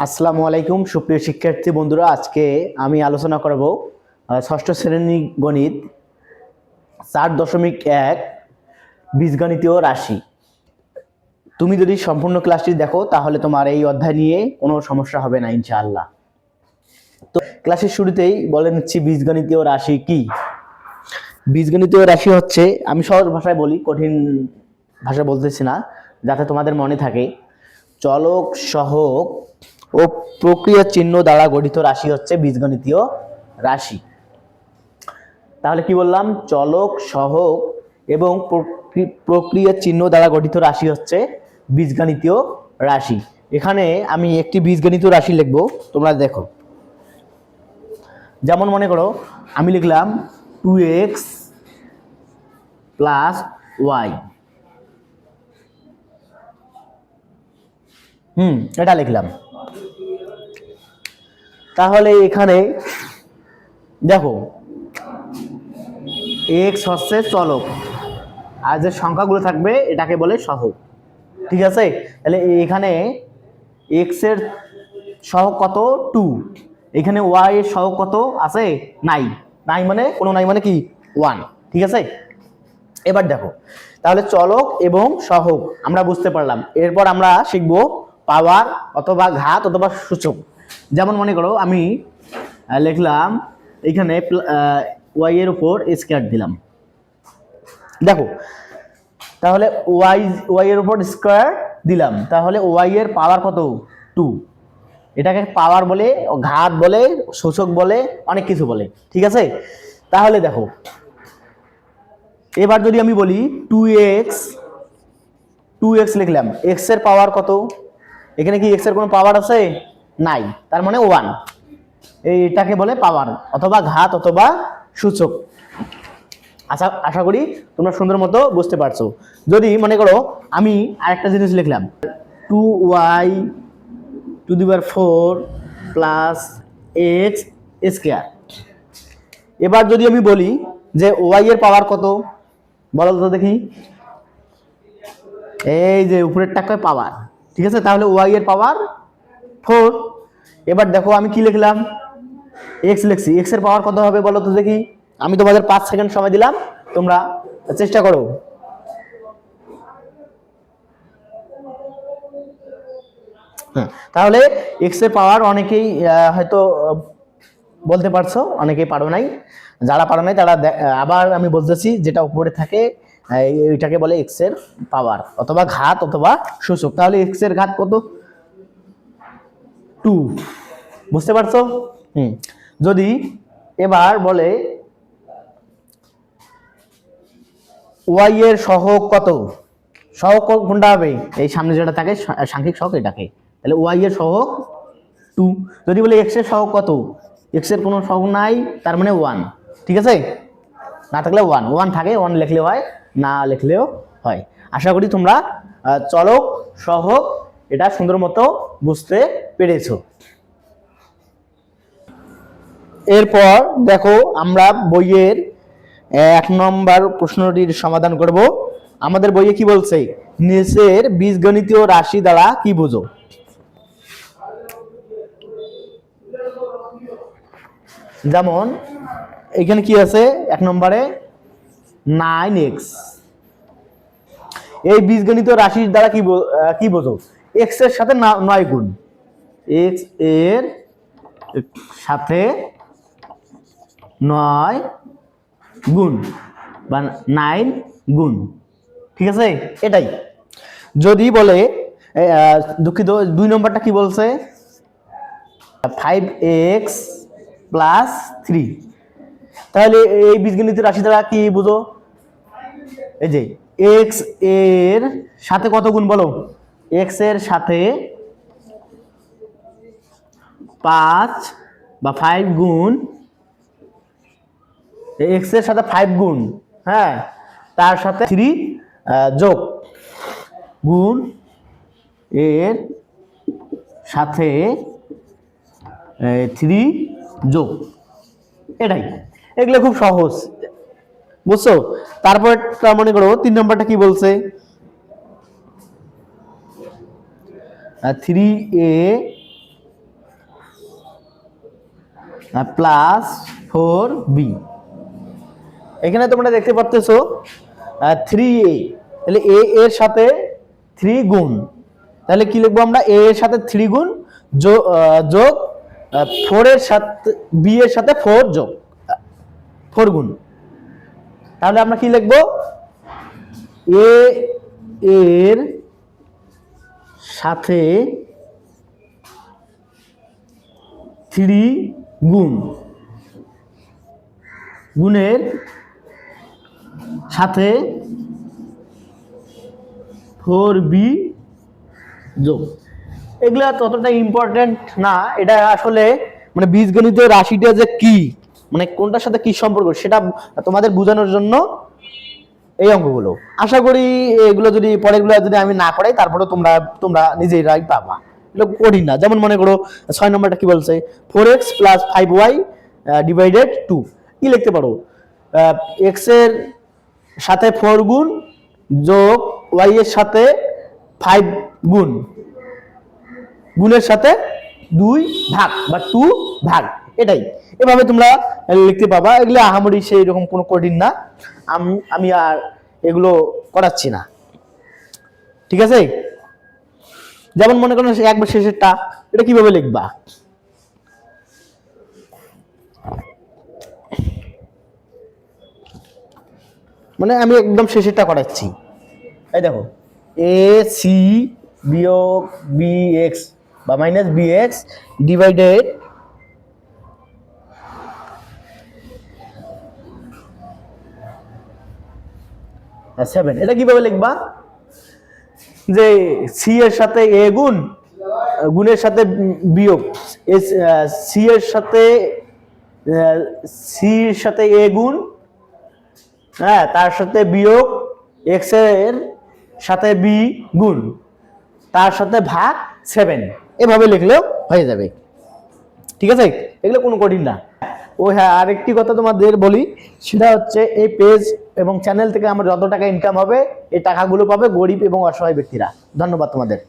আসসালামু আলাইকুম সুপ্রিয় শিক্ষার্থী বন্ধুরা, আজকে আমি আলোচনা করব ষষ্ঠ শ্রেণী গণিত 4.1 বীজগণিতীয় রাশি। তুমি যদি সম্পূর্ণ ক্লাসটি দেখো তাহলে তোমার এই অধ্যায় নিয়ে কোনো সমস্যা হবে না ইনশাআল্লাহ। তো ক্লাসের শুরুতেই বলে নিচ্ছি বীজগণিতীয় রাশি কি। বীজগণিতীয় রাশি হচ্ছে, আমি সহজ ভাষায় বলি, কঠিন ভাষা বলতেছি না, যাতে তোমাদের মনে থাকে। চলক, সহগ ও প্রক্রিয়া চিহ্ন দ্বারা গঠিত রাশি হচ্ছে বীজগণিতীয় রাশি। তাহলে কি বললাম? চলক, সহগ এবং প্রক্রিয়া চিহ্ন দ্বারা গঠিত রাশি হচ্ছে বীজগণিতীয় রাশি। এখানে আমি একটি বীজগণিতীয় রাশি লিখব, তোমরা দেখো। যেমন মনে করো আমি লিখলাম 2x প্লাস y। এটা লিখলাম। তাহলে এখানে দেখো x হচ্ছে চলক, আর যে সংখ্যাগুলো থাকবে এটাকে বলে সহগ। ঠিক আছে? তাহলে এখানে x এর সহগ কত? 2। এখানে y এর সহগ কত আছে? নাই। নাই মানে কোনো নাই মানে কি? 1। ঠিক আছে? এবার দেখো, তাহলে চলক এবং সহগ আমরা বুঝতে পারলাম। এরপর আমরা শিখব পাওয়ার অথবা ঘাত অথবা সূচক। যেমন মনে করো আমি লিখলাম এখানে y এর উপর স্কয়ার দিলাম। দেখো, তাহলে y এর উপর স্কয়ার দিলাম, তাহলে y এর পাওয়ার কত? 2। এটাকে পাওয়ার বলে, ঘাত বলে, সূচক বলে, অনেক কিছু বলে। ঠিক আছে? তাহলে দেখো, এবার যদি আমি বলি 2x লিখলাম, x এর পাওয়ার কত? এখানে কি x এর কোনো পাওয়ার আছে? নাই, তার মানে 1। এইটাকে বলে পাওয়ার অথবা ঘাত অথবা সূচক। আশা করি তোমরা সুন্দর মতো বুঝতে পারছো। যদি মনে করো আমি আরেকটা জিনিস লিখলাম 2y to the power 4 plus x square. এবার যদি আমি বলি যে y এর পাওয়ার কত, বলো তো দেখি। এই যে উপরেরটাকে পাওয়ার। ঠিক আছে? তাহলে y এর পাওয়ার 4। এবার দেখো আমি কি লিখলাম? x লিখছি। x এর পাওয়ার কত হবে বলো তো দেখি। আমি তোমাদের 5 সেকেন্ড সময় দিলাম, তোমরা চেষ্টা করো। তাহলে x এর পাওয়ার অনেকেই হয়তো বলতে পারছো, অনেকেই পারো নাই। যারা পারো নাই তারা আবার আমি বলতেছি, যেটা উপরে থাকে এইটাকে বলে x এর পাওয়ার অথবা ঘাত অথবা সূচক। তাহলে x এর ঘাত কত? 2। বুঝতে পারছো? যদি এবার বলে y এর সহগ কত? সহগ কোনটা হবে? এই সামনে যেটা থাকে সাংখ্যিক সহগ এটাকে। তাহলে y এর সহগ 2। যদি বলে x এর সহগ কত? x এর কোনো সহগ নাই, তার মানে 1। ঠিক আছে? না থাকলে 1 থাকে, 1 লিখলেও হয়, না লিখলেও হয়। আশা করি তোমরা চলক, সহগ এটা সুন্দর মতো বুঝতে পেরেছো। এরপর দেখো, আমরা বইয়ের 1 নম্বর প্রশ্নটির সমাধান করব। আমাদের বইয়ে কি বলছে? নিচের বীজগণিতীয় রাশি দ্বারা কি বুঝো? যেমন এখানে কি আছে? 1 নম্বরে 9x। এই বীজগণিতীয় রাশির দ্বারা কি বোঝো? x এর সাথে 9 গুণ। x এর সাথে 9 গুণ বা 9 গুণ। ঠিক আছে? এটাই। যদি বলে দুঃখিত, 2 নম্বরটা কি বলছে? 5x plus 3। তাহলে এই বীজগণিতের রাশি দ্বারা কি বুঝো? এই যে x এর সাথে কত গুণ বলো? x এর সাথে 5 বা 5 গুণ, x এর সাথে 5 গুণ, হ্যাঁ, তার সাথে 3 যোগ, গুণ এর সাথে 3 যোগ। এটাই। এগুলো খুব সহজ, বুঝছো? তারপর মনে করো 3 নম্বরটা কি বলছে? 3a plus 4b। এখানে তোমরা দেখতে পাচ্ছো 3a, তাহলে a এর সাথে 3 গুণ, তাহলে কি লিখবো আমরা, a এর সাথে 3 গুণ যোগ 4 এর সাথে b এর সাথে 4 যোগ 4 গুণ, তাহলে আমরা কি লিখবো, a এর সাথে 3 গুণ গুণের সাথে 4b যোগ। এগুলা ততটা ইম্পর্টেন্ট না, এটা আসলে মানে বীজগণিতের রাশিটা যে কি, মানে কোনটার সাথে কি সম্পর্ক সেটা তোমাদের বোঝানোর জন্য এই অঙ্কগুলো। আশা করি এগুলো যদি পরেরগুলো যদি আমি না করাই তারপরে তোমরা নিজেরাই পাবা, এগুলো কঠিন না। যেমন মনে করো 6 নম্বরটা কি বলছে, 4x প্লাস 5y ডিভাইডেড 2, কি লিখতে পারো, x এর সাথে 4 গুণ যোগ y এর সাথে 5 গুণ গুণের সাথে 2 ভাগ বা 2 ভাগ, এটাই এভাবে তোমরা লিখতে পাবা। এগুলো আহামরি সেই রকম কোনো কঠিন না, আমি আর এগুলো করাচ্ছি না, ঠিক আছে। যেমন মনে করো একবার শেষেরটা, এটা কিভাবে লিখবা, মানে আমি একদম শেষেরটা করাচ্ছি। এই দেখো এ সি বিয়োগ বি এক্স বা মাইনাস বি এক্স ডিভাইডেড 7, এটা কিভাবে লিখবা, যে সি এর সাথে এ গুণ গুণের সাথে বিয়োগ, সি এর সাথে এ গুণ, হ্যাঁ, তার সাথে বিয়োগ এক্স এর সাথে বি গুণ, তার সাথে ভাগ 7, এভাবে লিখলেও হয়ে যাবে, ঠিক আছে। এগুলো কোনো কঠিন না। ও হ্যাঁ, আরেকটি কথা তোমাদের বলি, সেটা হচ্ছে এই পেজ এবং চ্যানেল থেকে আমার যত টাকা ইনকাম হবে এই টাকাগুলো পাবে গরিব এবং অসহায় ব্যক্তিরা। ধন্যবাদ তোমাদের।